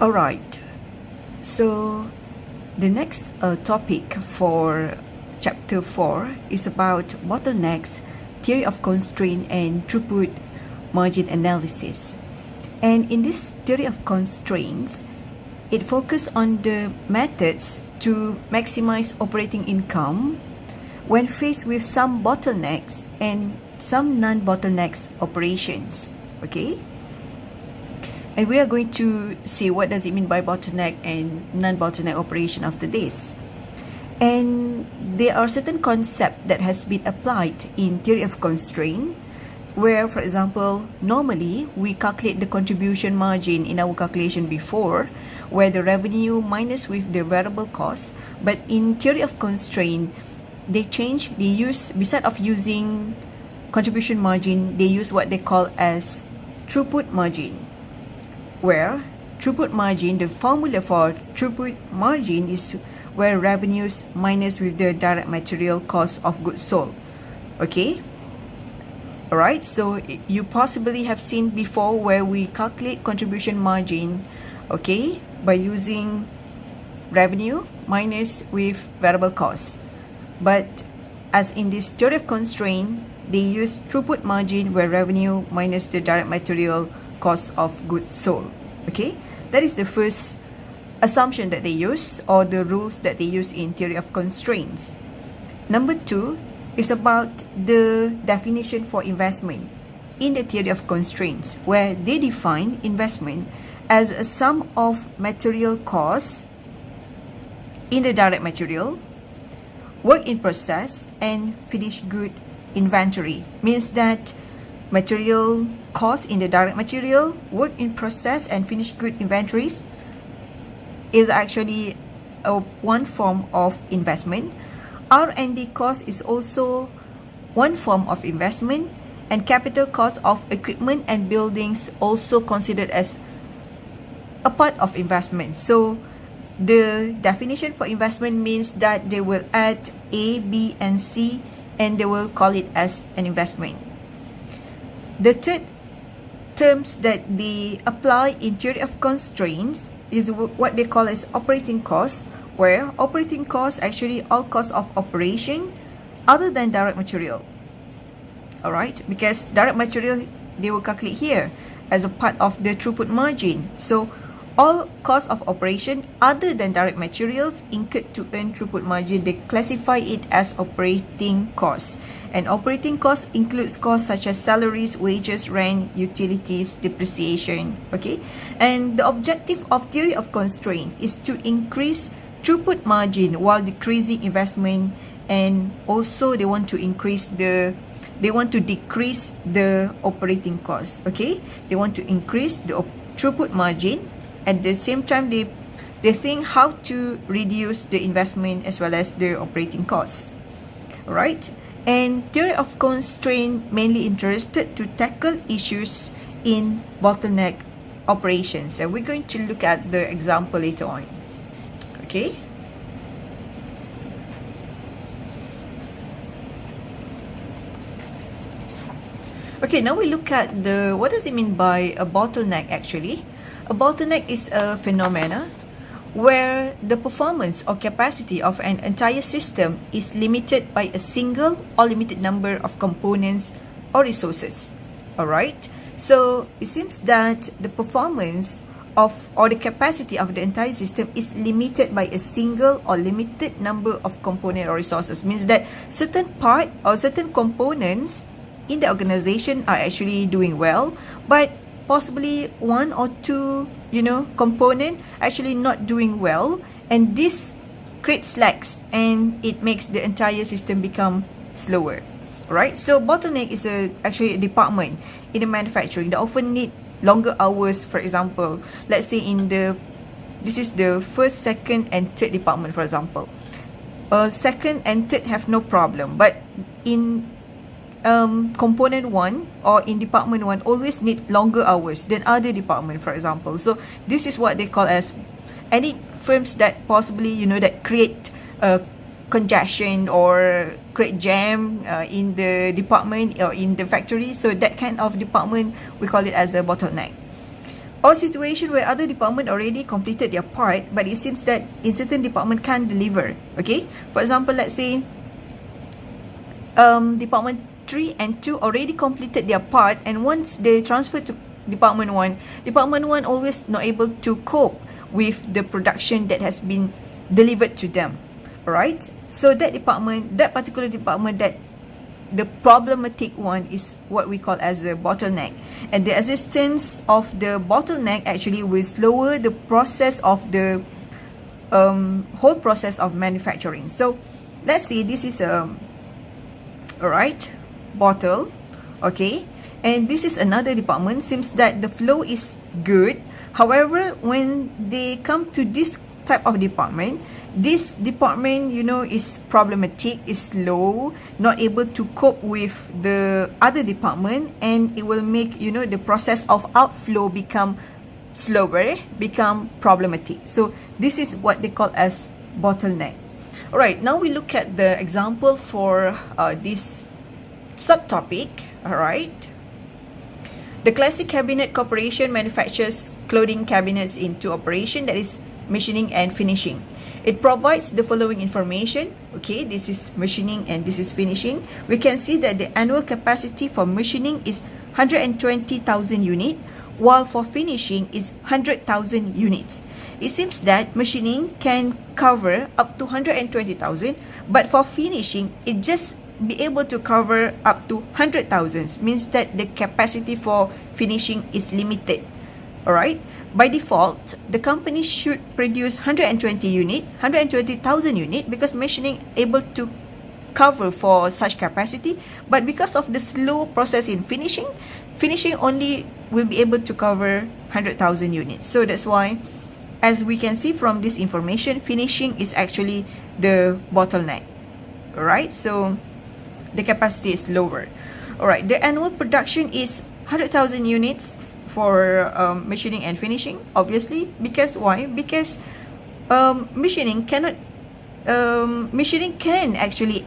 Alright, so the next topic for chapter 4 is about bottlenecks, theory of constraint, and throughput margin analysis. And in this theory of constraints, it focuses on the methods to maximize operating income when faced with some bottlenecks and some non-bottlenecks operations. Okay? And we are going to see what does it mean by bottleneck and non-bottleneck operation after this. And there are certain concepts that has been applied in theory of constraint, where, for example, normally we calculate the contribution margin in our calculation before, where the revenue minus with the variable cost. But in theory of constraint, they use, besides of using contribution margin, they use what they call as throughput margin, where throughput margin, the formula for throughput margin is where revenues minus with the direct material cost of goods sold. Okay? Alright, so you possibly have seen before where we calculate contribution margin, okay, by using revenue minus with variable cost. But as in this theory of constraint, they use throughput margin where revenue minus the direct material cost of goods sold. Okay, that is the first assumption that they use, or the rules that they use in theory of constraints. Number 2 is about the definition for investment in the theory of constraints, where they define investment as a sum of material costs in the direct material, work in process, and finished good inventory. Means that material cost in the direct material, work in process, and finished good inventories is actually one form of investment. R&D cost is also one form of investment, and capital cost of equipment and buildings also considered as a part of investment. So the definition for investment means that they will add A, B, and C, and they will call it as an investment. The third terms that they apply in theory of constraints is what they call as operating costs, where operating costs actually all costs of operation other than direct material. Alright, because direct material they will calculate here as a part of the throughput margin. So all costs of operation other than direct materials incurred to earn throughput margin, they classify it as operating costs. And operating costs includes costs such as salaries, wages, rent, utilities, depreciation. Okay, and the objective of theory of constraint is to increase throughput margin while decreasing investment, and also they want to decrease the operating costs. Okay, they want to increase the throughput margin. At the same time, they think how to reduce the investment as well as the operating costs. Alright, and theory of constraint mainly interested to tackle issues in bottleneck operations, and we're going to look at the example later on. Okay. Okay, now we look at what does it mean by a bottleneck actually. A bottleneck is a phenomena where the performance or capacity of an entire system is limited by a single or limited number of components or resources. Alright, so it seems that the performance of or the capacity of the entire system is limited by a single or limited number of components or resources. Means that certain part or certain components in the organization are actually doing well, but possibly one or two, component actually not doing well, and this creates lags and it makes the entire system become slower. Right? So bottleneck is actually a department in the manufacturing that often need longer hours. For example, let's say this is the first, second, and third department, for example. Second and third have no problem, but in component 1 or in department 1 always need longer hours than other department, for example. So this is what they call as any firms that possibly that create congestion or create jam in the department or in the factory. So that kind of department we call it as a bottleneck. or situation where other department already completed their part, but it seems that in certain department can't deliver. Okay, for example, let's say department 3 and 2 already completed their part, and once they transfer to department 1, department 1 always not able to cope with the production that has been delivered to them. Alright, so that department, that particular department, that the problematic one is what we call as the bottleneck, and the existence of the bottleneck actually will slower the process of the whole process of manufacturing. So let's see, this is a alright bottle, okay, and this is another department. Seems that the flow is good, however when they come to this type of department, this department, you know, is problematic, is slow, not able to cope with the other department, and it will make, you know, the process of outflow become slower, become problematic. So this is what they call as bottleneck. Alright, now we look at the example for this subtopic. Alright, the Classic Cabinet Corporation manufactures clothing cabinets in two operations, that is machining and finishing. It provides the following information. Okay, this is machining and this is finishing. We can see that the annual capacity for machining is 120,000 units, while for finishing is 100,000 units. It seems that machining can cover up to 120,000, but for finishing, it just be able to cover up to 100,000. Means that the capacity for finishing is limited. Alright, by default, the company should produce 120,000 units, because machining able to cover for such capacity, but because of the slow process in finishing only will be able to cover 100,000 units. So that's why, as we can see from this information, finishing is actually the bottleneck. Alright, so the capacity is lower. Alright, the annual production is 100,000 units for machining and finishing, obviously, because why? Because machining can actually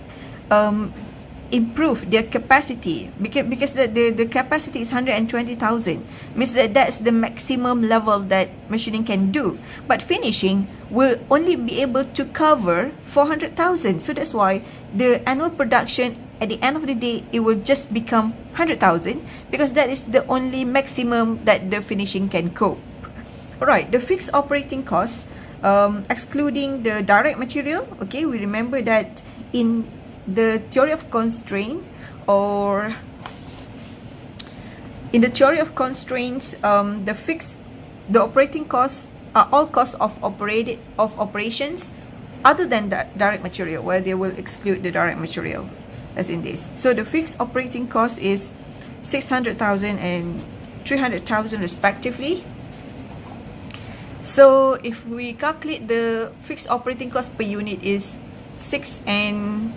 improve their capacity, because the capacity is 120,000, means that that's the maximum level that machining can do, but finishing will only be able to cover 400,000. So that's why the annual production at the end of the day, it will just become 100,000, because that is the only maximum that the finishing can cope. Alright, the fixed operating costs, excluding the direct material. Okay, we remember that in the theory of constraint, or in the theory of constraints, the operating costs are all costs of operations other than the direct material, where they will exclude the direct material, as in this. So the fixed operating cost is 600,000 and 300,000 respectively. So if we calculate the fixed operating cost per unit is 6 and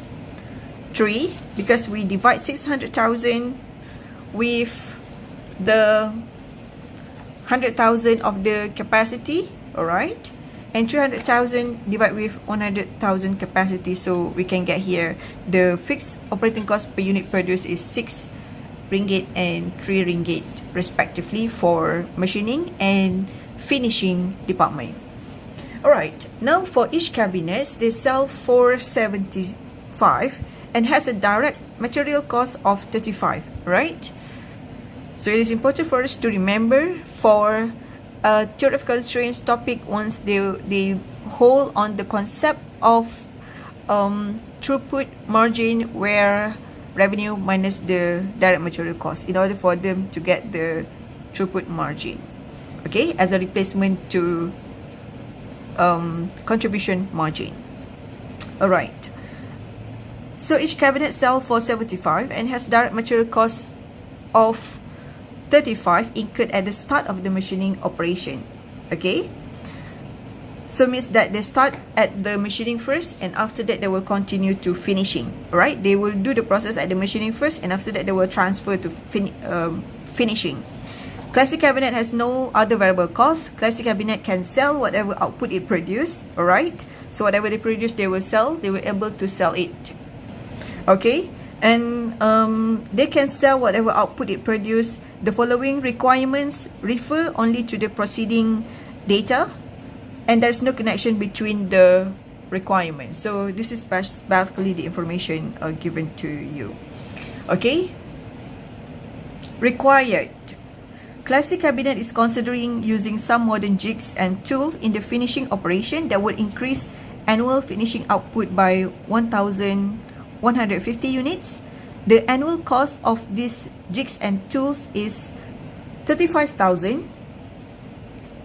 3, because we divide 600,000 with the 100,000 of the capacity, alright, and 300,000 divided with 100,000 capacity, so we can get here the fixed operating cost per unit produced is 6 ringgit and 3 ringgit respectively for machining and finishing department. Alright, now for each cabinet, they sell for 75 and has a direct material cost of 35, right? So it is important for us to remember for theory of constraints topic, once they hold on the concept of throughput margin, where revenue minus the direct material cost, in order for them to get the throughput margin, okay, as a replacement to contribution margin. Alright, so each cabinet sells for 75 and has direct material cost of 35 incurred at the start of the machining operation. Okay, so means that they start at the machining first, and after that they will continue to finishing. Right, they will do the process at the machining first, and after that they will transfer to finishing. Classic cabinet has no other variable cost. Classic cabinet can sell whatever output it produce. Alright, so whatever they produce, they will sell. They will able to sell it. Okay, and they can sell whatever output it produces. The following requirements refer only to the preceding data, and there's no connection between the requirements. So this is basically the information given to you. Okay. Required. Classic Cabinet is considering using some modern jigs and tools in the finishing operation that would increase annual finishing output by 1,150 units. The annual cost of these jigs and tools is 35,000.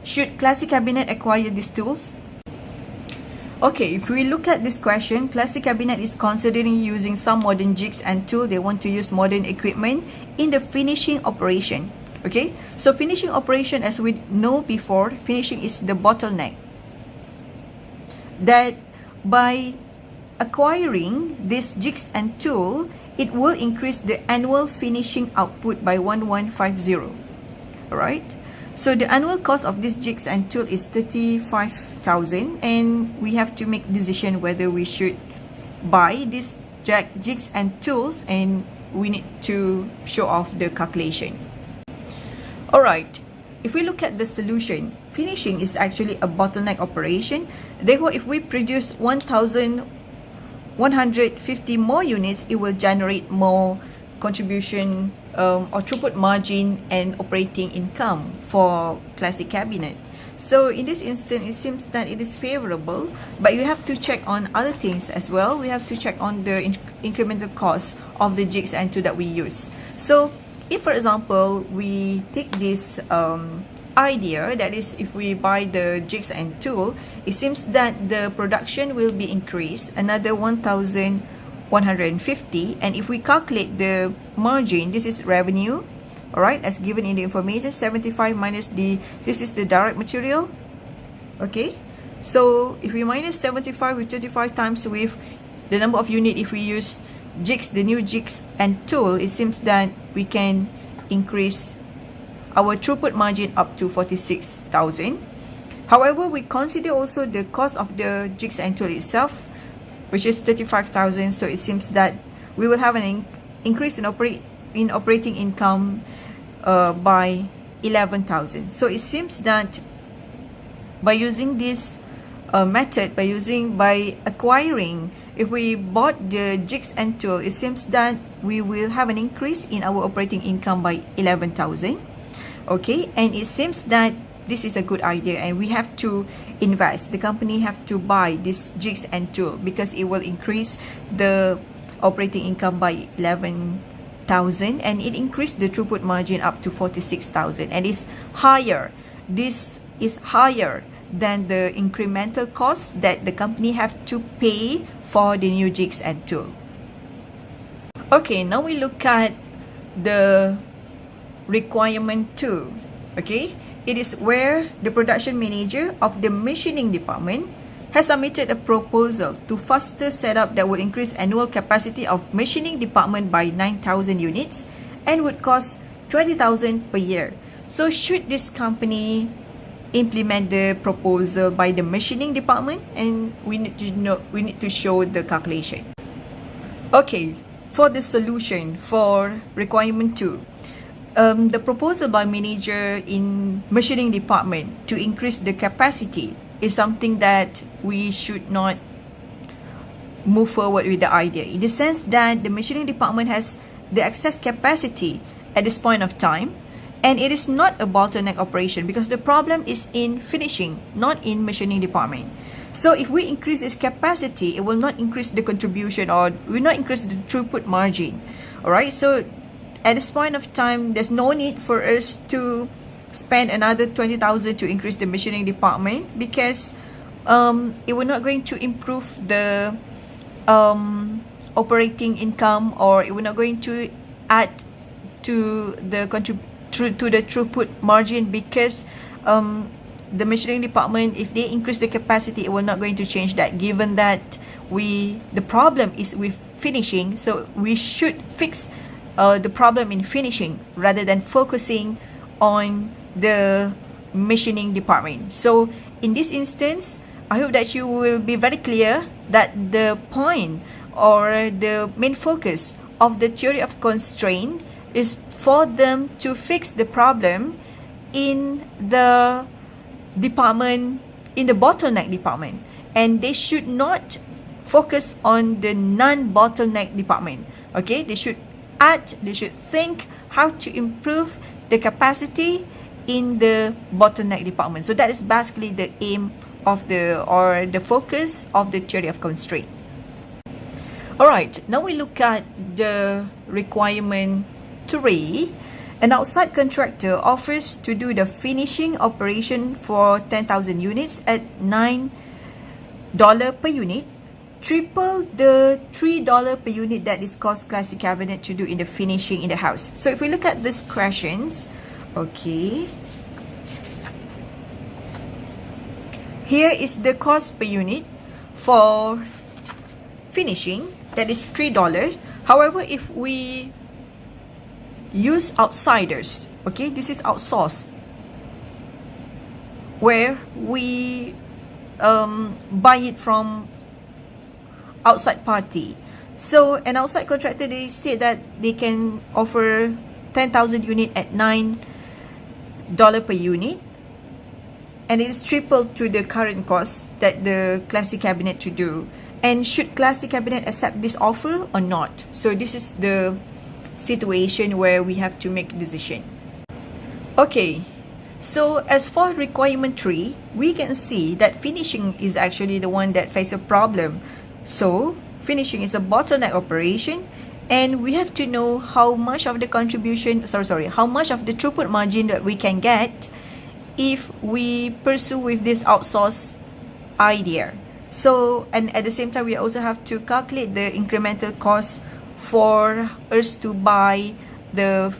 Should Classic Cabinet acquire these tools? Okay, if we look at this question, Classic Cabinet is considering using some modern jigs and tools. They want to use modern equipment in the finishing operation. Okay, so finishing operation, as we know before, finishing is the bottleneck. That by acquiring these jigs and tools, it will increase the annual finishing output by 1,150. Alright, so the annual cost of this jigs and tool is 35,000, and we have to make decision whether we should buy these jigs and tools, and we need to show off the calculation. Alright, if we look at the solution, finishing is actually a bottleneck operation. Therefore, if we produce 1,150 more units, it will generate more contribution or throughput margin and operating income for Classic Cabinet. So in this instance, it seems that it is favorable, but you have to check on other things as well. We have to check on the incremental cost of the jigs and tool that we use. So if, for example, we take this idea, that is, if we buy the jigs and tool, it seems that the production will be increased another 1,150, and if we calculate the margin, this is revenue, all right, as given in the information, 75 minus this is the direct material. Okay, so if we minus 75 with 35 times with the number of unit, if we use jigs, the new jigs and tool, it seems that we can increase our throughput margin up to 46,000. However, we consider also the cost of the jigs and tool itself, which is 35,000. So it seems that we will have an increase in operating income by 11,000. So it seems that by using this method, by acquiring, if we bought the jigs and tool, it seems that we will have an increase in our operating income by 11,000. Okay, and it seems that this is a good idea, and we have to invest. The company have to buy this jigs and tool because it will increase the operating income by 11,000, and it increased the throughput margin up to 46,000, and it's higher. This is higher than the incremental cost that the company have to pay for the new jigs and tool. Okay, now we look at the requirement 2. Okay, it is where the production manager of the machining department has submitted a proposal to faster setup that would increase annual capacity of machining department by 9,000 units and would cost 20,000 per year. So should this company implement the proposal by the machining department? And we need to show the calculation. Okay, for the solution for requirement 2, the proposal by manager in machining department to increase the capacity is something that we should not move forward with the idea, in the sense that the machining department has the excess capacity at this point of time, and it is not a bottleneck operation because the problem is in finishing, not in machining department. So if we increase its capacity, it will not increase the contribution, or will not increase the throughput margin. All right, so at this point of time, there's no need for us to spend another 20,000 to increase the machining department, because it will not going to improve the operating income, or it will not going to add to the throughput margin, because the machining department, if they increase the capacity, it will not going to change that, given that the problem is with finishing. So we should fix the problem in finishing rather than focusing on the machining department. So in this instance, I hope that you will be very clear that the point or the main focus of the theory of constraint is for them to fix the problem in the department, in the bottleneck department, and they should not focus on the non-bottleneck department. Okay, they should think how to improve the capacity in the bottleneck department. So that is basically the aim of the focus of the theory of constraint. Alright, now we look at the requirement 3. An outside contractor offers to do the finishing operation for 10,000 units at $9 per unit, triple the $3 per unit that is cost classic cabinet to do in the finishing in the house. So if we look at these questions, okay, here is the cost per unit for finishing, that is $3. However, if we use outsiders, okay, this is outsourced, where we buy it from outside party. So an outside contractor, they state that they can offer 10,000 unit at $9 per unit, and it is triple to the current cost that the classic cabinet to do. And should classic cabinet accept this offer or not? So this is the situation where we have to make a decision. Okay, so as for requirement 3, we can see that finishing is actually the one that faces a problem. So finishing is a bottleneck operation, and we have to know how much of the contribution, how much of the throughput margin that we can get if we pursue with this outsource idea. So, and at the same time, we also have to calculate the incremental cost for us to buy the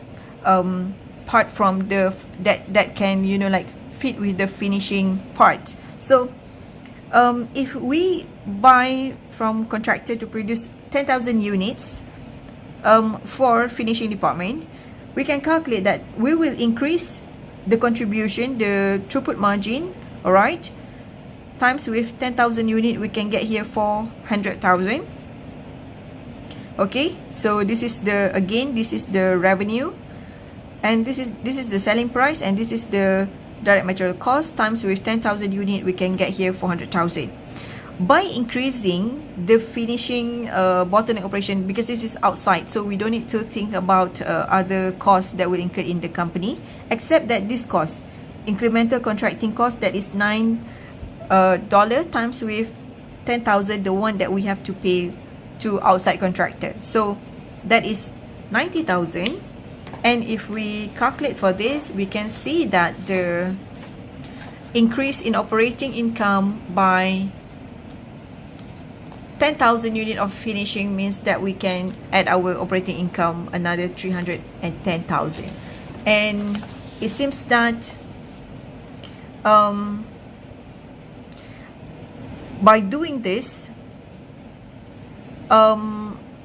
part from the that can, you know, like fit with the finishing part. So if we buy from contractor to produce 10,000 units for finishing department, we can calculate that we will increase the contribution, the throughput margin, all right, times with 10,000 unit, we can get here 400,000. Okay, so this is the, again, this is the revenue, and this is the selling price, and this is the direct material cost, times with 10,000 unit, we can get here 400,000. By increasing the finishing bottleneck operation, because this is outside, so we don't need to think about other costs that will incur in the company, except that this cost, incremental contracting cost, that is $9 times with 10,000, the one that we have to pay to outside contractor. So that is 90,000. And if we calculate for this, we can see that the increase in operating income by 10,000 unit of finishing means that we can add our operating income another 310,000. And it seems that by doing this,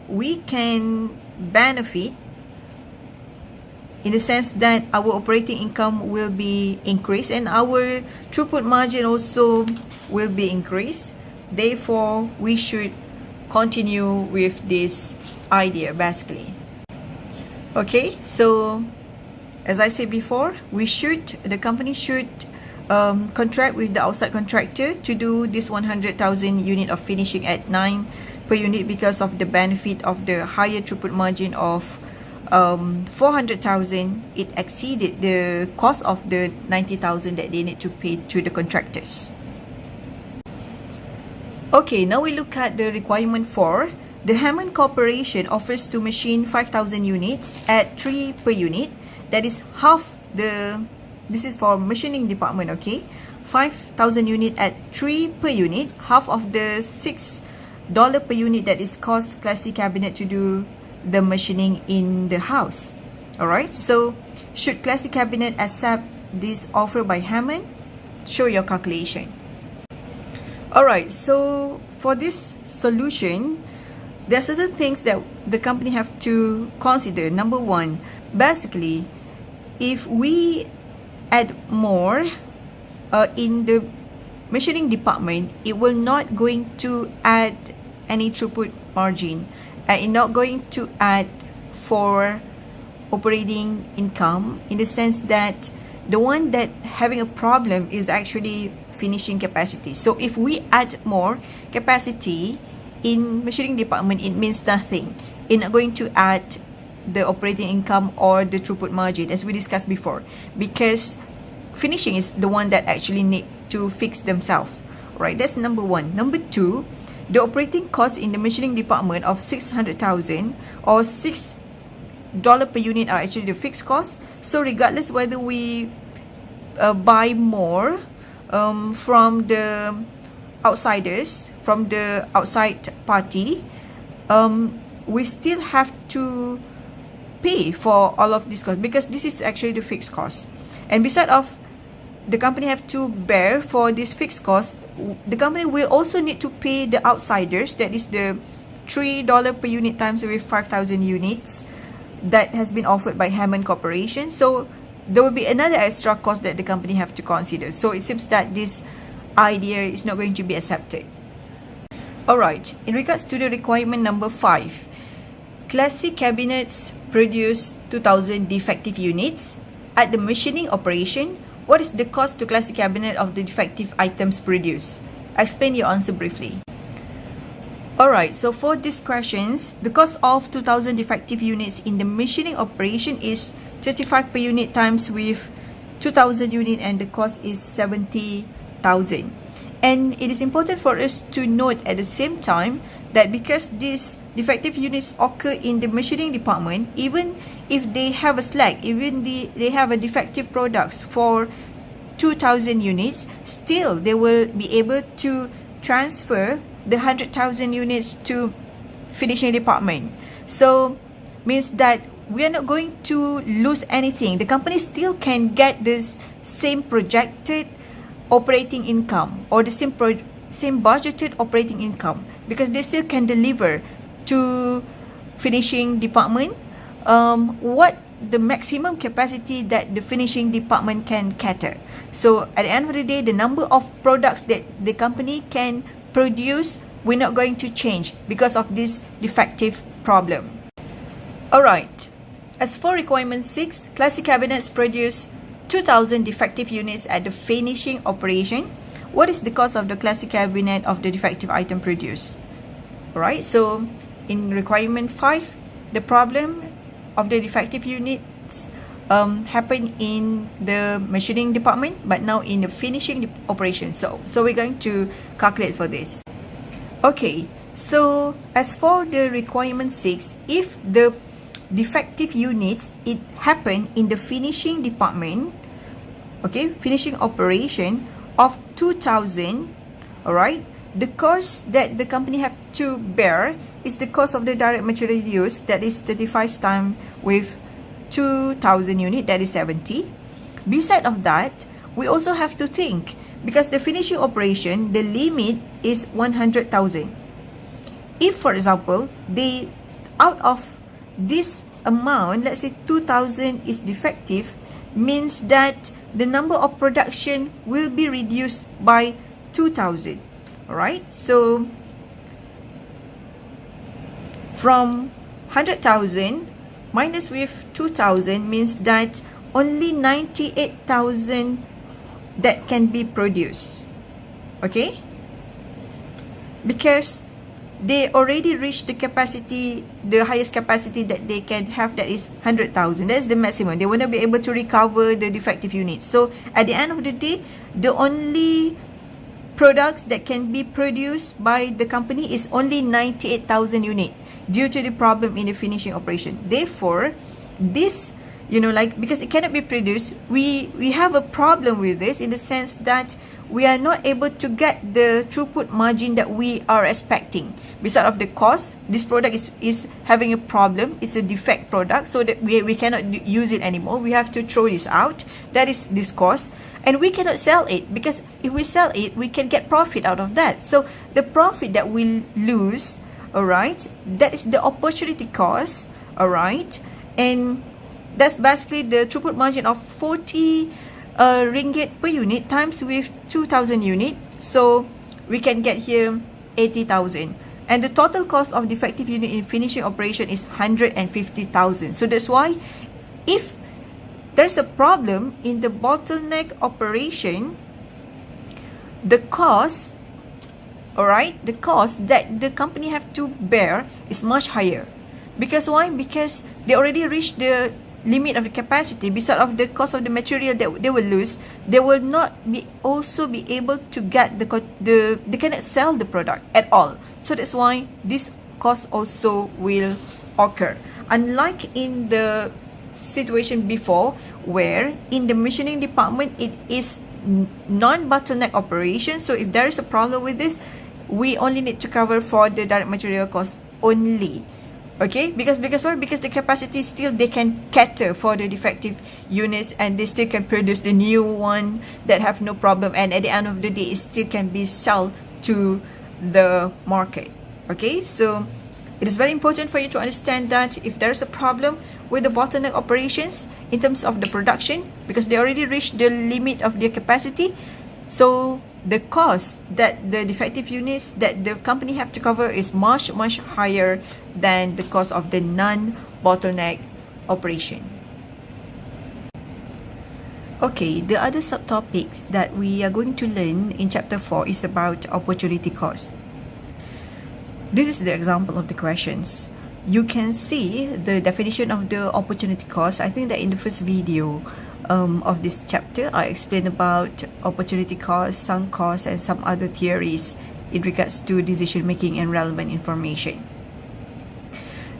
we can benefit in the sense that our operating income will be increased and our throughput margin also will be increased. Therefore, we should continue with this idea basically. Okay, so as I said before, the company should contract with the outside contractor to do this 100,000 unit of finishing at 9 per unit because of the benefit of the higher throughput margin of 400,000. It exceeded the cost of the 90,000 that they need to pay to the contractors. Okay, now we look at the requirement 4. The Hammond Corporation offers to machine 5,000 units at 3 per unit. That is half the, this is for machining department, okay? 5,000 unit at 3 per unit, half of the $6 per unit that is cost classic cabinet to do the machining in the house. Alright, so should classic cabinet accept this offer by Hammond? Show your calculation. Alright, so for this solution, there are certain things that the company have to consider. Number one, basically, if we add more in the machining department, it will not going to add any throughput margin. and it's not going to add for operating income, in the sense that the one that having a problem is actually finishing capacity. So if we add more capacity in machining department, it means nothing. It's not going to add the operating income or the throughput margin, as we discussed before, because finishing is the one that actually need to fix themselves, right? That's number one. Number two, the operating cost in the machining department of 600,000 or $6 per unit are actually the fixed cost. So regardless whether we buy more from the outsiders, from the outside party, we still have to pay for all of this cost, because this is actually the fixed cost. And besides of the company have to bear for this fixed cost, the company will also need to pay the outsiders, that is the $3 per unit times with 5,000 units that has been offered by Hammond Corporation. So there will be another extra cost that the company have to consider. So it seems that this idea is not going to be accepted. Alright, in regards to the requirement number 5, classic cabinets produce 2,000 defective units. At the machining operation, what is the cost to classic cabinet of the defective items produced? Explain your answer briefly. Alright, so for these questions, the cost of 2,000 defective units in the machining operation is 35 per unit times with 2,000 unit, and the cost is 70,000. And it is important for us to note at the same time that because these defective units occur in the machining department, even if they have a slack, even they have a defective products for 2,000 units, still they will be able to transfer the 100,000 units to finishing department. So means that we are not going to lose anything. The company still can get this same projected operating income or the same budgeted operating income, because they still can deliver to finishing department what the maximum capacity that the finishing department can cater. So at the end of the day, the number of products that the company can produce, we're not going to change because of this defective problem. Alright, as for requirement 6, classic cabinets produce 2,000 defective units at the finishing operation. What is the cost of the classic cabinet of the defective item produced? Alright, so in requirement 5, the problem of the defective units happen in the machining department, but now in the finishing operation. So we're going to calculate for this. Okay, so as for the requirement 6, if the defective units, it happen in the finishing department, okay, finishing operation of 2,000, alright, the cost that the company have to bear is the cost of the direct material used, that is 35 times with 2,000 unit, that is 70. Beside of that, we also have to think, because the finishing operation, the limit is 100,000. If, for example, they out of this amount, let's say 2,000 is defective, means that the number of production will be reduced by 2,000. Alright, so from 100,000 minus with 2,000 means that only 98,000 that can be produced. Okay, because they already reached the capacity, the highest capacity that they can have, that is 100,000. That's the maximum. They will not be able to recover the defective units. So at the end of the day, the only products that can be produced by the company is only 98,000 units due to the problem in the finishing operation. Therefore, this, because it cannot be produced, we have a problem with this, in the sense that we are not able to get the throughput margin that we are expecting. Besides of the cost, this product is having a problem. It's a defect product, so that we cannot use it anymore. We have to throw this out. That is this cost. And we cannot sell it, because if we sell it, we can get profit out of that. So the profit that we lose, alright, that is the opportunity cost, alright. And that's basically the throughput margin of 40 ringgit per unit times with 2,000 unit. So we can get here 80,000. And the total cost of defective unit in finishing operation is 150,000. So that's why if there's a problem in the bottleneck operation, the cost, alright, the cost that the company have to bear is much higher. Because why? Because they already reached the limit of the capacity. Besides of the cost of the material that they will lose, they will not be also be able to get they cannot sell the product at all. So that's why this cost also will occur. Unlike in the situation before, where in the machining department it is non-bottleneck operation. So if there is a problem with this, we only need to cover for the direct material cost only. Okay, because why? Because the capacity still they can cater for the defective units, and they still can produce the new one that have no problem, and at the end of the day it still can be sold to the market. Okay, so it is very important for you to understand that if there is a problem with the bottleneck operations in terms of the production, because they already reached the limit of their capacity, so the cost that the defective units that the company have to cover is much higher than the cost of the non-bottleneck operation. Okay, the other subtopics that we are going to learn in chapter 4 is about opportunity cost. This is the example of the questions. You can see the definition of the opportunity cost. I think that in the first video of this chapter, I explained about opportunity cost, sunk cost, and some other theories in regards to decision making and relevant information.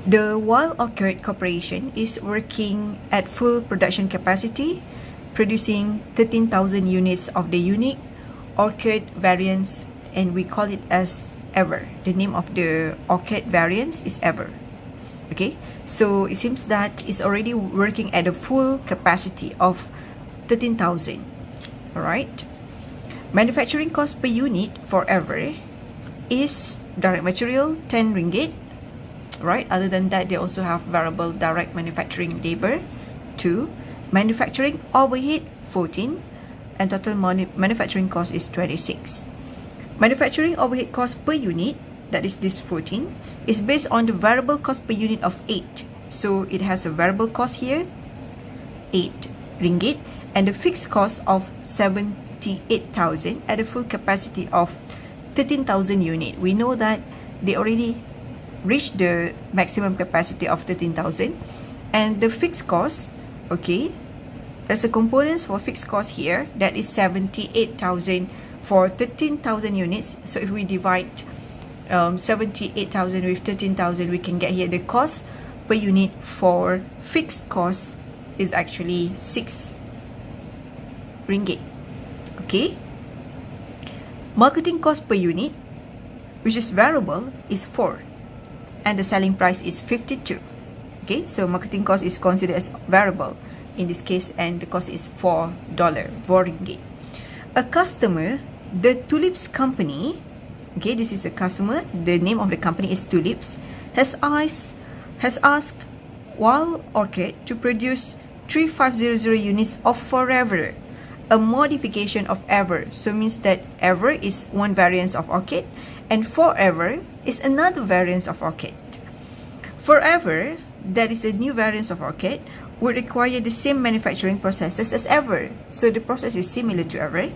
The Wild Orchid Corporation is working at full production capacity, producing 13,000 units of the unique orchid variants, and we call it as Ever. The name of the orchid variants is Ever. Okay, so it seems that it's already working at a full capacity of 13,000. All right. Manufacturing cost per unit for Ever is direct material 10 ringgit. Right. Other than that, they also have variable direct manufacturing labor 2, manufacturing overhead 14, and total manufacturing cost is 26. Manufacturing overhead cost per unit, that is this 14, is based on the variable cost per unit of 8. So it has a variable cost here, 8 ringgit, and the fixed cost of 78,000 at a full capacity of 13,000 unit. We know that they already reached the maximum capacity of 13,000, and the fixed cost, okay, there's a components for fixed cost here that is 78,000 for 13,000 units. So if we divide 78,000 with 13,000, we can get here the cost per unit for fixed cost is actually 6 ringgit. Okay. Marketing cost per unit, which is variable, is 4, and the selling price is 52. Okay, so marketing cost is considered as variable in this case, and the cost is $4 ringgit. A customer, the Tulips company, okay, this is a customer, the name of the company is Tulips, has asked Wild Orchid to produce 3500 units of Forever, a modification of Ever. So means that Ever is one variant of Orchid, and Forever is another variant of Orchid. Forever, that is a new variant of Orchid, would require the same manufacturing processes as Ever. So the process is similar to Ever.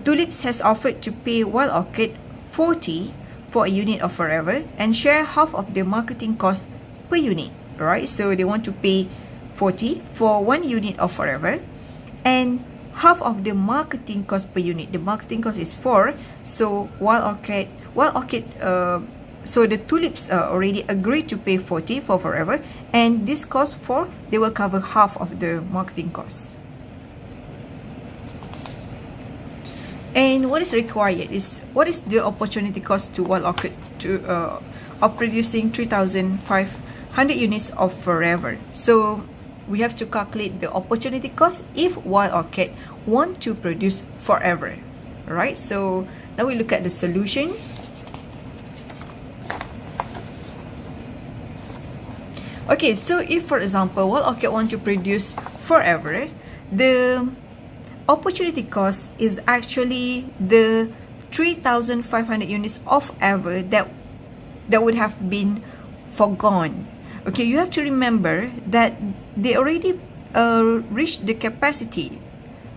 Tulips has offered to pay Wild Orchid 40 for a unit of Forever and share half of the marketing cost per unit. Right? So they want to pay 40 for one unit of Forever and half of the marketing cost per unit. The marketing cost is 4. So so the Tulips already agreed to pay 40 for Forever, and this cost for, they will cover half of the marketing cost. And what is required is, what is the opportunity cost to Wild Orchid of producing 3,500 units of Forever? So we have to calculate the opportunity cost if Wild Orchid want to produce Forever. Right? So now we look at the solution. Okay, so if for example Wild Orchid want to produce Forever, the opportunity cost is actually the 3,500 units of Ever that that would have been foregone. Okay, you have to remember that they already reached the capacity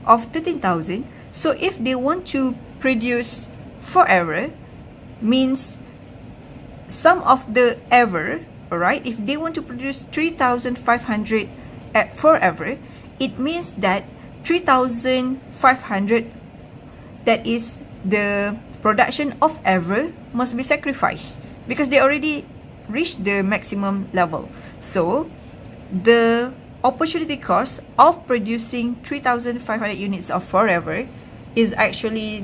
of 13,000. So if they want to produce forever, means sum of the ever, alright, if they want to produce 3,500 at forever, it means that 3,500, that is the production of ever, must be sacrificed because they already reached the maximum level. So the opportunity cost of producing 3,500 units of forever is actually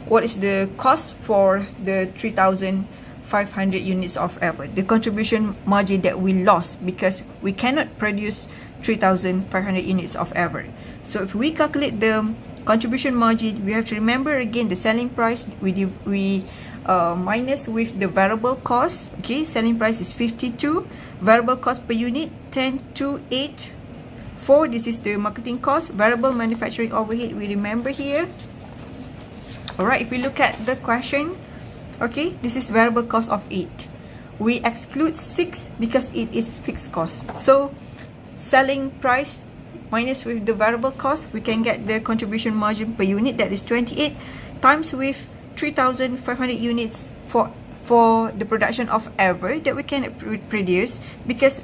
what is the cost for the 3,500 units of ever, the contribution margin that we lost because we cannot produce 3,500 units of ever. So if we calculate the contribution margin, we have to remember again the selling price, we minus with the variable cost. Okay, selling price is 52, variable cost per unit 10,284. This is the marketing cost. Variable manufacturing overhead, we remember here. Alright, if we look at the question, okay, this is variable cost of 8. We exclude 6 because it is fixed cost. So selling price minus with the variable cost, we can get the contribution margin per unit, that is 28, times with 3,500 units for the production of ever that we can produce, because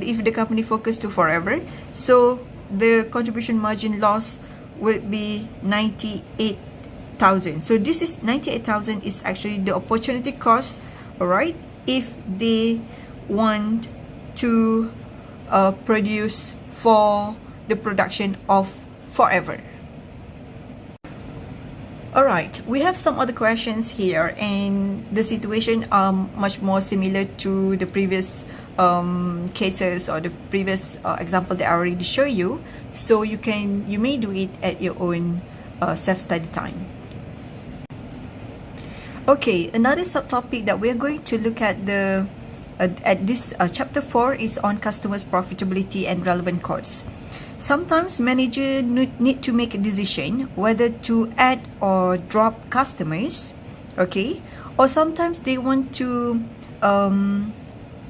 if the company focus to forever, so the contribution margin loss would be 98,000. So this is 98,000 is actually the opportunity cost, alright, if they want to produce for the production of forever. Alright, we have some other questions here, and the situation are much more similar to the previous cases or the previous example that I already showed you. So you may do it at your own self-study time. Okay, another subtopic that we're going to look at at this chapter 4 is on customers' profitability and relevant costs. Sometimes managers need to make a decision whether to add or drop customers, okay? Or sometimes they want to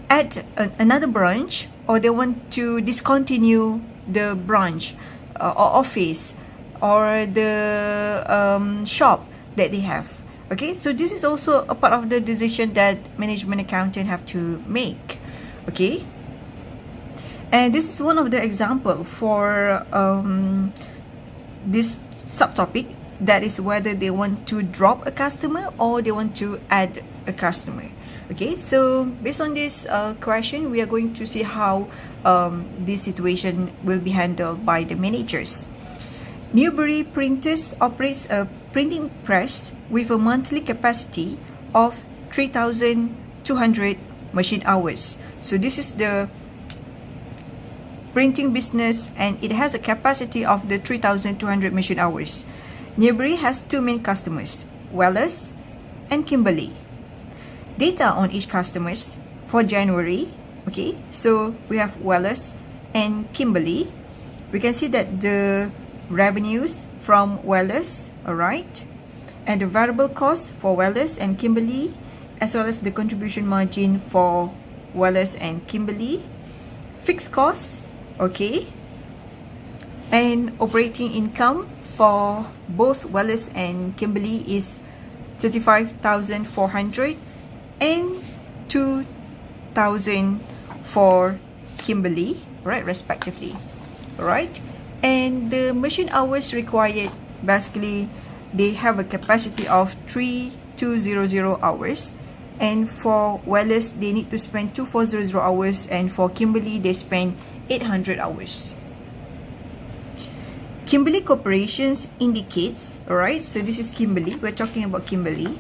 add another branch, or they want to discontinue the branch or office or the shop that they have. Okay, so this is also a part of the decision that management accountant have to make. Okay, and this is one of the example for this subtopic, that is whether they want to drop a customer or they want to add a customer. Okay, so based on this question, we are going to see how this situation will be handled by the managers. Newbury Printers operates a printing press with a monthly capacity of 3,200 machine hours. So this is the printing business, and it has a capacity of the 3,200 machine hours. Newbury has two main customers, Wellers and Kimberly. Data on each customers for January. Okay, so we have Wellers and Kimberly. We can see that the revenues from Wellers, alright, and the variable cost for Wellers and Kimberly, as well as the contribution margin for Wellers and Kimberly, fixed costs, okay, and operating income for both Wellers and Kimberly is 35,400 and 2,000 for Kimberly, right, respectively. Alright, and the machine hours required, basically they have a capacity of 3,200 hours, and for Wellers they need to spend 2,400 hours, and for Kimberly they spend 800 hours. Kimberly Corporations indicates, alright, so this is Kimberly, we're talking about Kimberly.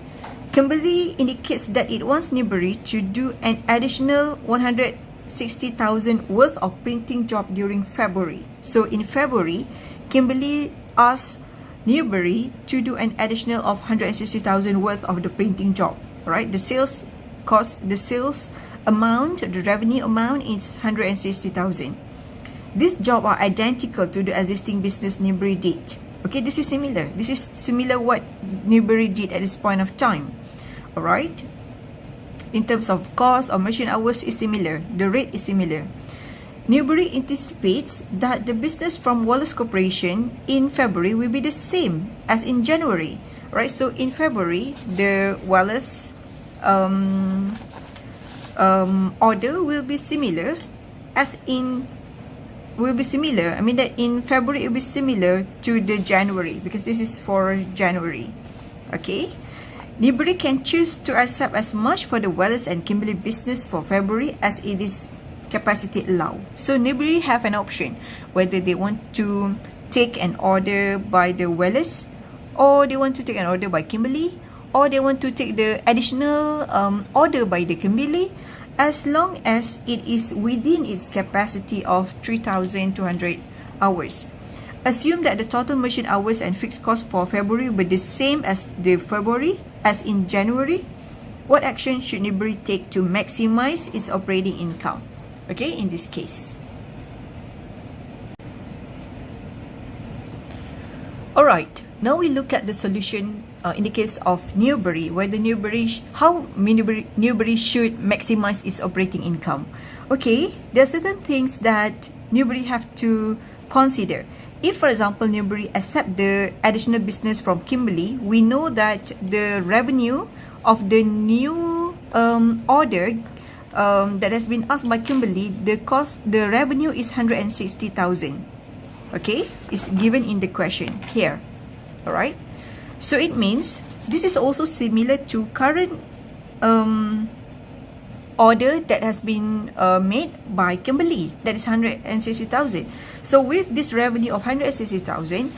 Kimberly indicates that it wants Newbury to do an additional 160,000 worth of printing job during February. So in February, Kimberly asked Newbury to do an additional of 160,000 worth of the printing job. Right? The sales cost, the sales amount, the revenue amount is 160,000. These jobs are identical to the existing business Newbury did. Okay, this is similar. This is similar what Newbury did at this point of time. Alright? In terms of cost or machine hours is similar. The rate is similar. Newbury anticipates that the business from Wallace Corporation in February will be the same as in January. Right? So in February, the Wallace order will be similar as in I mean that in February it will be similar to the January, because this is for January. Okay. Newbury can choose to accept as much for the Wallace and Kimberley business for February as it is capacity allow. So Newbury have an option whether they want to take an order by the Wallace, or they want to take an order by Kimberley, or they want to take the additional order by the Kimberley, as long as it is within its capacity of 3,200 hours. Assume that the total machine hours and fixed cost for February will be the same as in January. What action should Newbury take to maximize its operating income? Okay, in this case. Alright, now we look at the solution in the case of Newbury, whether how Newbury should maximize its operating income. Okay, there are certain things that Newbury have to consider. If, for example, Newbury accept the additional business from Kimberley, we know that the revenue of the new order that has been asked by Kimberley, the revenue is 160,000. Okay, it's given in the question here. All right. So it means this is also similar to current order that has been made by Kimberley, that is 160,000. So with this revenue of 160,000,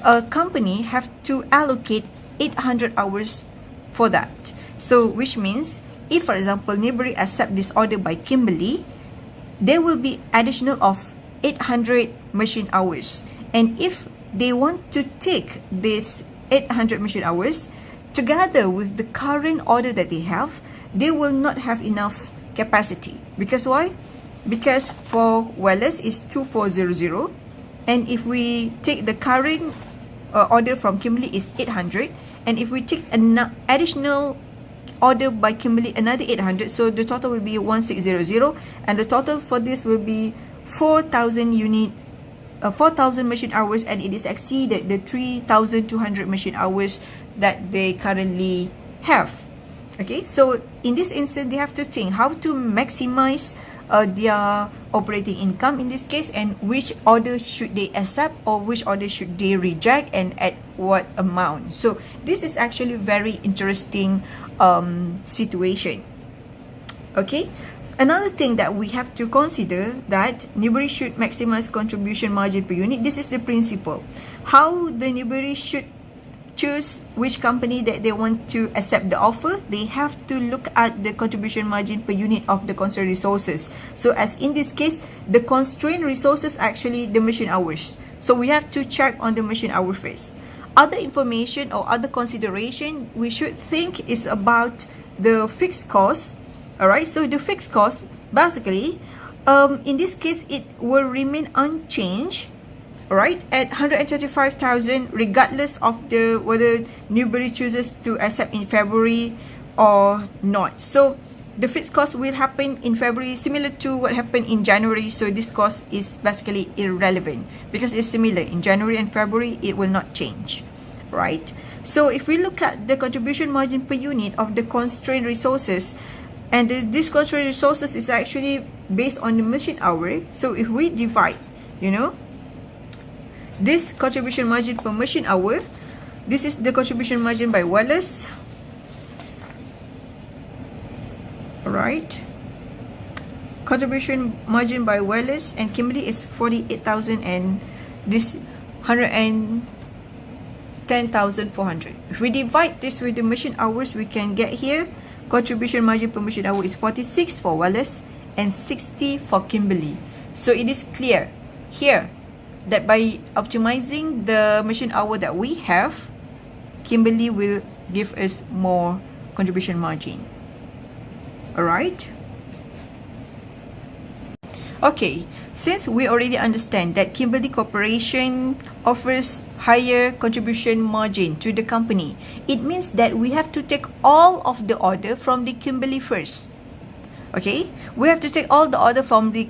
a company have to allocate 800 hours for that. So which means if, for example, Newbury accept this order by Kimberley, there will be additional of 800 machine hours. And if they want to take this 800 machine hours together with the current order that they have, they will not have enough capacity. Because why? Because for Wallace is 2400, and if we take the current order from Kimberley is 800, and if we take an additional order by Kimberley another 800, so the total will be 1600, and the total for this will be 4,000 machine hours, and it is exceeded the 3,200 machine hours that they currently have. Okay, so in this instance, they have to think how to maximize their operating income in this case, and which order should they accept or which order should they reject, and at what amount. So this is actually very interesting situation. Okay. Another thing that we have to consider that Newbury should maximize contribution margin per unit. This is the principle. How the Newbury should choose which company that they want to accept the offer. They have to look at the contribution margin per unit of the constrained resources. So as in this case, the constrained resources are actually the machine hours. So we have to check on the machine hour first. Other information or other consideration we should think is about the fixed cost. Alright, so the fixed cost, basically, in this case, it will remain unchanged, alright, at 135,000, regardless of whether Newbury chooses to accept in February or not. So the fixed cost will happen in February, similar to what happened in January. So this cost is basically irrelevant because it's similar in January and February. It will not change, right? So if we look at the contribution margin per unit of the constrained resources, and this constrained resources is actually based on the machine hour. So if we divide, this contribution margin per machine hour, this is the contribution margin by Wallace. Alright. Contribution margin by Wallace and Kimberley is 48,000, and this 110,400. If we divide this with the machine hours, we can get here contribution margin per machine hour is 46 for Wallace and 60 for Kimberley. So it is clear here that by optimizing the machine hour that we have, Kimberley will give us more contribution margin. Alright? Okay, since we already understand that Kimberly Corporation offers higher contribution margin to the company, it means that we have to take all of the order from the Kimberly first. Okay, we have to take all the order from the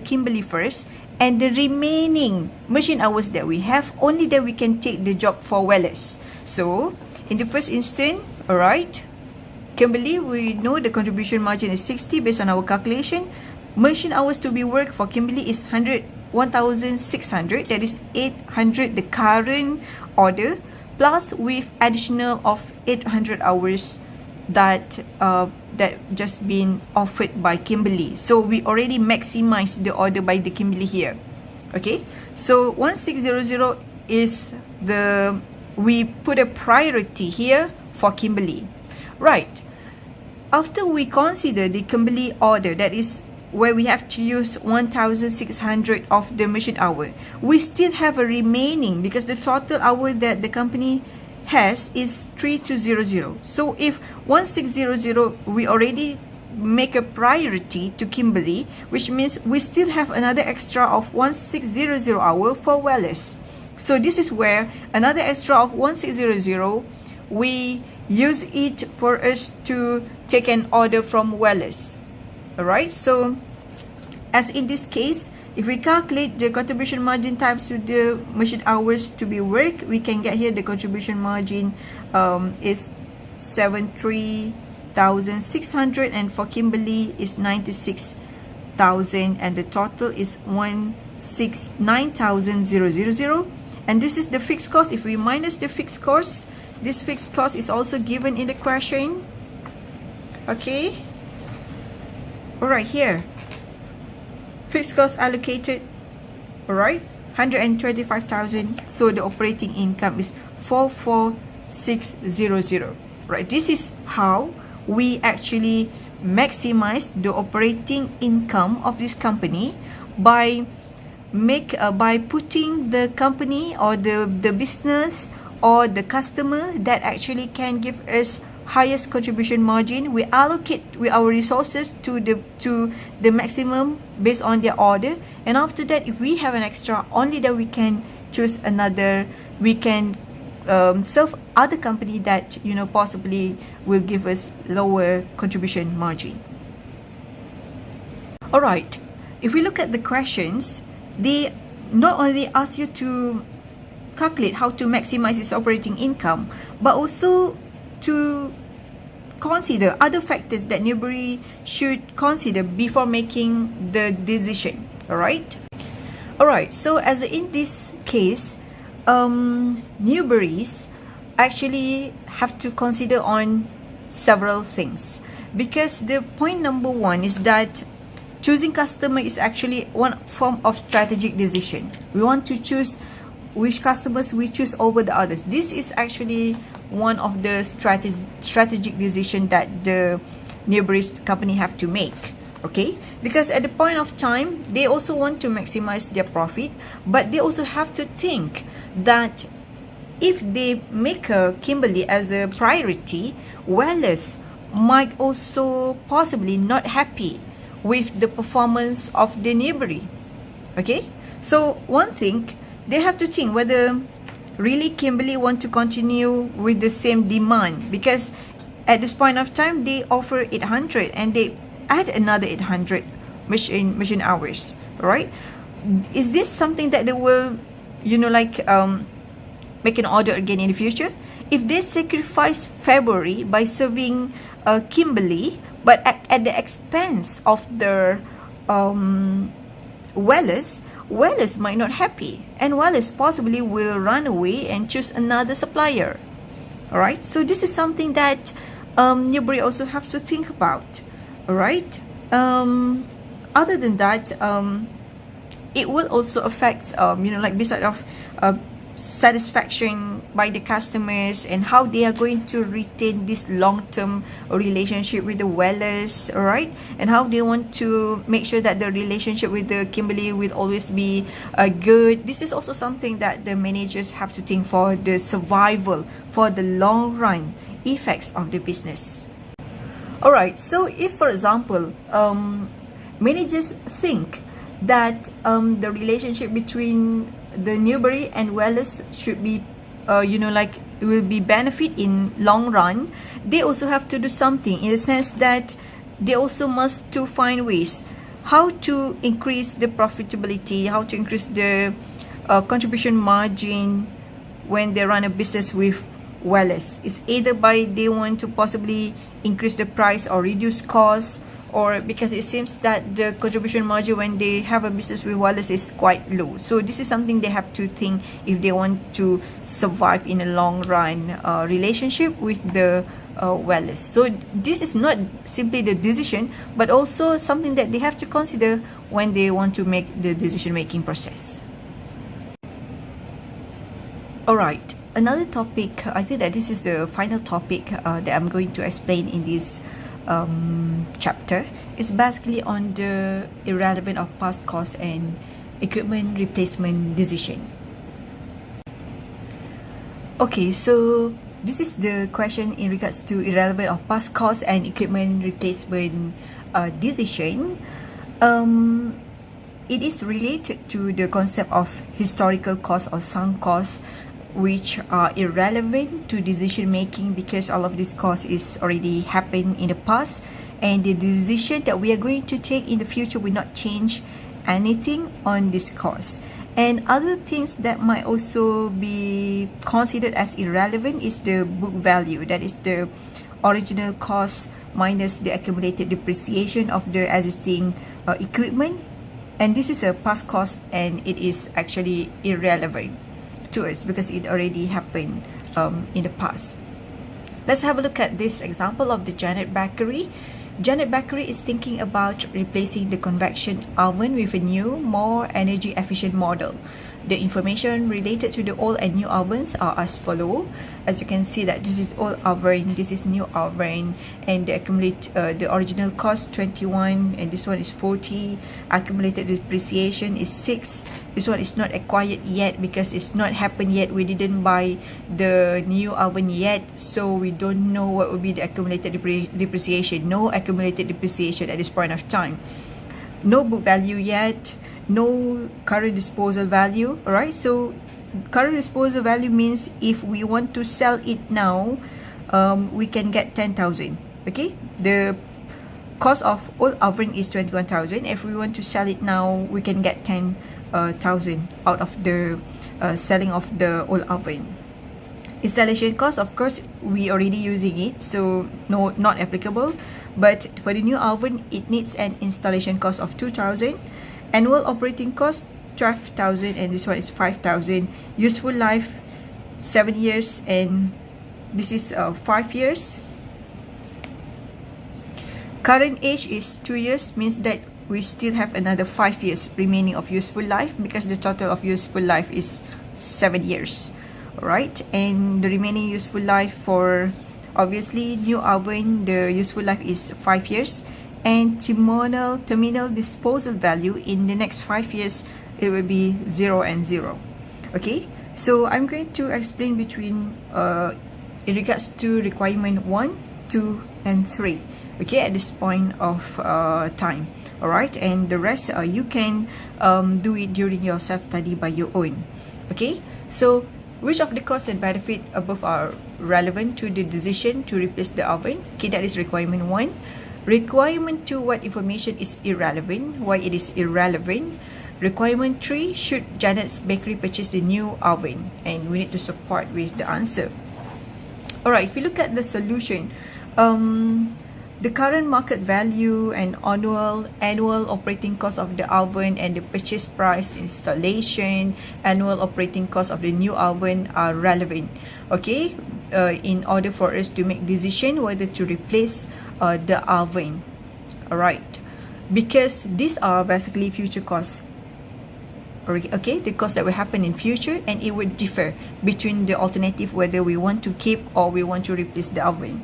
Kimberly first, and the remaining machine hours that we have, only that we can take the job for Wellers. So in the first instance, alright, Kimberly, we know the contribution margin is 60 based on our calculation. Machine hours to be worked for Kimberly is 1,600, that is 800 the current order, plus with additional of 800 hours that just been offered by Kimberly. So we already maximized the order by the Kimberly here. Okay, so 1600 is we put a priority here for Kimberly. Right, after we consider the Kimberly order, that is where we have to use 1,600 of the machine hour, we still have a remaining, because the total hour that the company has is 3200. So if 1600 we already make a priority to Kimberly, which means we still have another extra of 1600 hour for Wellers. So this is where another extra of 1600 we use it for us to take an order from Wellers. Alright, so as in this case, if we calculate the contribution margin times to the machine hours to be worked, we can get here the contribution margin is 73,600, and for Kimberly is 96,000, and the total is 169,000. And this is the fixed cost. If we minus the fixed cost, this fixed cost is also given in the question. Okay. Alright, here. Fixed cost allocated. Alright. 125,000. So the operating income is 44,600. Right. This is how we actually maximize the operating income of this company by putting the company or the business or the customer that actually can give us highest contribution margin. We allocate our resources to the maximum based on their order, and after that, if we have an extra, only that we can choose another. We can serve other company that possibly will give us lower contribution margin. All right, if we look at the questions, they not only ask you to calculate how to maximize its operating income, but also to consider other factors that Newbery should consider before making the decision. Alright, so as in this case, Newberries actually have to consider on several things, because the point number one is that choosing customer is actually one form of strategic decision. We want to choose which customers we choose over the others. This is actually one of the strategic decision that the Newberry's company have to make. Okay, because at the point of time, they also want to maximize their profit, but they also have to think that if they make a Kimberly as a priority, Wellers might also possibly not happy with the performance of the Newbery. Okay, so one thing, they have to think whether really Kimberly want to continue with the same demand, because at this point of time they offer 800 and they add another 800 machine hours, right? Is this something that they will make an order again in the future? If they sacrifice February by serving Kimberly, but at the expense of their Wellers might not happy, and Wellers possibly will run away and choose another supplier. Alright, so this is something that Newbery also has to think about. Alright, other than that, it will also affect beside of satisfaction by the customers and how they are going to retain this long-term relationship with the Wellers, alright, and how they want to make sure that the relationship with the Kimberly will always be good. This is also something that the managers have to think for the survival, for the long run effects of the business. Alright, so if for example managers think that the relationship between the Newbury and Wallace should be like it will be benefit in long run, they also have to do something, in the sense that they also must to find ways how to increase the profitability, how to increase the contribution margin when they run a business with Wallace. It's either by they want to possibly increase the price or reduce costs, or because it seems that the contribution margin when they have a business with Wallace is quite low. So this is something they have to think if they want to survive in a long run relationship with the Wallace. So this is not simply the decision, but also something that they have to consider when they want to make the decision making process. Alright, another topic, I think that this is the final topic that I'm going to explain in this chapter, is basically on the irrelevant of past cost and equipment replacement decision. Okay, so this is the question in regards to irrelevant of past cost and equipment replacement decision. It is related to the concept of historical cost or sunk costs, which are irrelevant to decision making because all of this cost is already happened in the past, and the decision that we are going to take in the future will not change anything on this cost. And other things that might also be considered as irrelevant is the book value, that is the original cost minus the accumulated depreciation of the existing equipment, and this is a past cost and it is actually irrelevant to us because it already happened in the past. Let's have a look at this example of the Janet Bakery. Janet Bakery is thinking about replacing the convection oven with a new, more energy efficient model. The information related to the old and new ovens are as follow. As you can see that this is old oven, this is new oven, and the original cost 21, and this one is 40. Accumulated depreciation is 6. This one is not acquired yet because it's not happened yet. We didn't buy the new oven yet, so we don't know what will be the accumulated depreciation. No accumulated depreciation at this point of time. No book value yet. No current disposal value. Alright, so current disposal value means if we want to sell it now, we can get 10,000. Okay, the cost of old oven is 21,000. If we want to sell it now, we can get 10,000 out of the selling of the old oven. Installation cost, of course, we already using it, so no, not applicable. But for the new oven, it needs an installation cost of 2,000. Annual operating cost 12,000, and this one is 5,000. Useful life 7 years, and this is 5 years. Current age is 2 years, means that we still have another 5 years remaining of useful life because the total of useful life is 7 years. Alright, and the remaining useful life for obviously new oven, the useful life is 5 years. And terminal disposal value in the next 5 years, it will be 0 and 0. Okay, so I'm going to explain between in regards to requirement 1, 2, and 3. Okay, at this point of time. Alright, and the rest you can do it during your self-study by your own. Okay, so which of the costs and benefit above are relevant to the decision to replace the oven? Okay, that is requirement 1. Requirement 2, what information is irrelevant? Why it is irrelevant? Requirement 3, should Janet's Bakery purchase the new oven? And we need to support with the answer. Alright, if you look at the solution, the current market value and annual operating cost of the oven and the purchase price, installation, annual operating cost of the new oven are relevant. Okay, in order for us to make decision whether to replace the oven. Alright, because these are basically future costs. Okay, the cost that will happen in future, and it would differ between the alternative whether we want to keep or we want to replace the oven.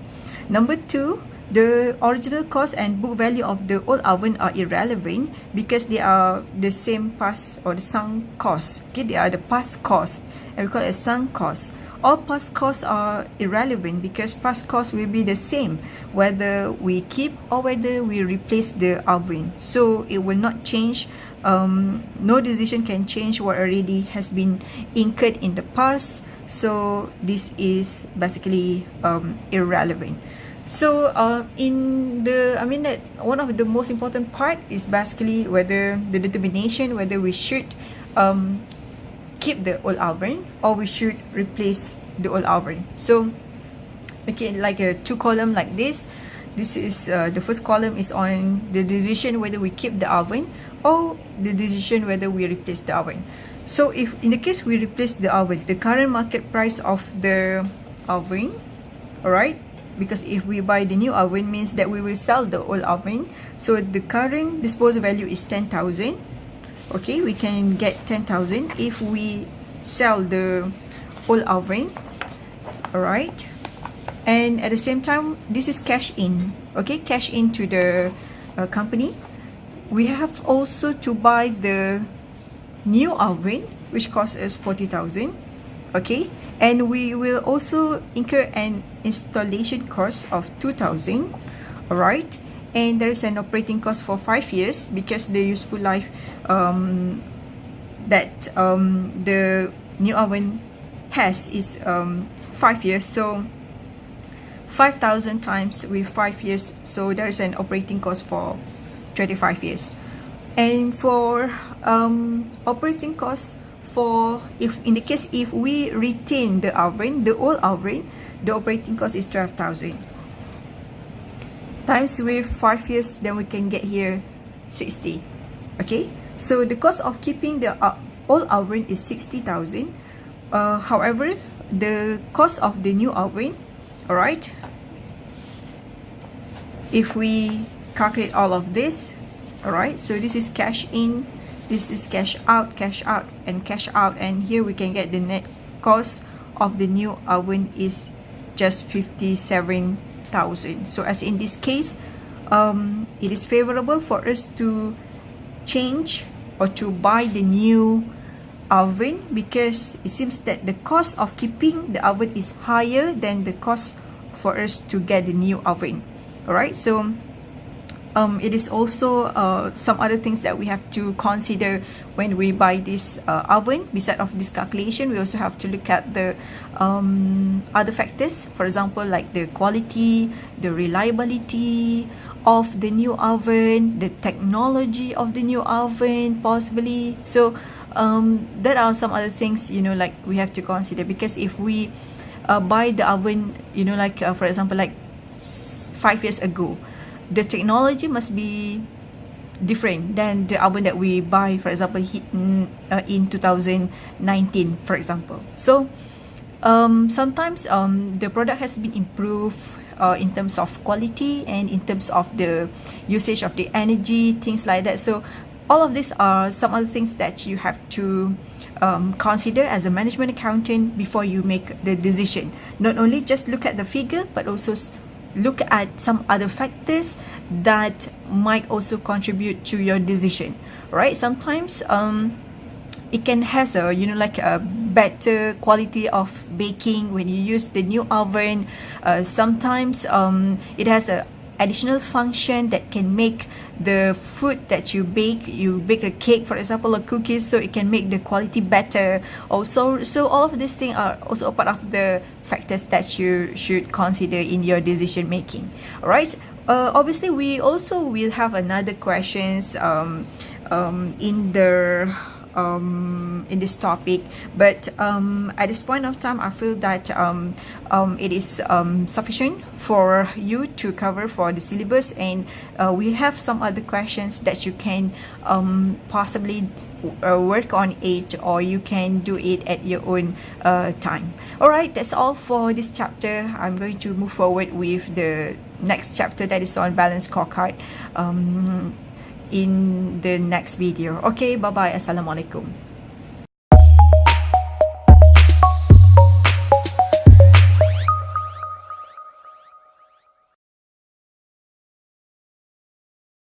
Number 2, the original cost and book value of the old oven are irrelevant because they are the same past or the sunk cost. Okay, they are the past cost, and we call it a sunk cost. All past costs are irrelevant because past costs will be the same whether we keep or whether we replace the oven. So it will not change no decision can change what already has been incurred in the past. So this is basically irrelevant. So that one of the most important part is basically whether the determination whether we should keep the old oven or we should replace the old oven. So okay, like a 2-column like this. This is the first column is on the decision whether we keep the oven or the decision whether we replace the oven. So if in the case we replace the oven, the current market price of the oven, alright, because if we buy the new oven means that we will sell the old oven. So the current disposal value is 10,000. Okay, we can get 10,000 if we sell the old oven, alright. And at the same time, this is cash in, okay, cash into the company. We have also to buy the new oven, which costs us 40,000, okay, and we will also incur an installation cost of 2,000, all right, and there is an operating cost for 5 years because the useful life that the new oven has is 5 years. So 5,000 times with 5 years, so there is an operating cost for 25 years. And for operating costs for if in the case if we retain the oven, the old oven, the operating cost is 12,000 times with 5 years, then we can get here 60. Okay, so the cost of keeping the old oven is 60,000. However, the cost of the new oven, all right, if we calculate all of this, all right, so this is cash in, this is cash out, and cash out, and here we can get the net cost of the new oven is just 57,000. So as in this case, it is favorable for us to change or to buy the new oven because it seems that the cost of keeping the oven is higher than the cost for us to get the new oven. All right, so it is also some other things that we have to consider when we buy this oven. Besides of this calculation, we also have to look at the other factors. For example, like the quality, the reliability of the new oven, the technology of the new oven, possibly. So there are some other things, like we have to consider, because if we buy the oven, like for example, like 5 years ago, the technology must be different than the oven that we buy, for example, in 2019, for example. So sometimes the product has been improved in terms of quality and in terms of the usage of the energy, things like that. So all of these are some other things that you have to consider as a management accountant before you make the decision. Not only just look at the figure, but also look at some other factors that might also contribute to your decision, right? Sometimes it can has a like a better quality of baking when you use the new oven. Sometimes it has a additional function that can make the food that you bake a cake, for example, or cookies, so it can make the quality better also. So all of these things are also a part of the factors that you should consider in your decision making. All right, obviously we also will have another questions in this topic, but at this point of time I feel that it is sufficient for you to cover for the syllabus, and we have some other questions that you can possibly work on it, or you can do it at your own time. Alright, that's all for this chapter. I'm going to move forward with the next chapter, that is on balance scorecard, in the next video. Okay, bye bye, assalamualaikum.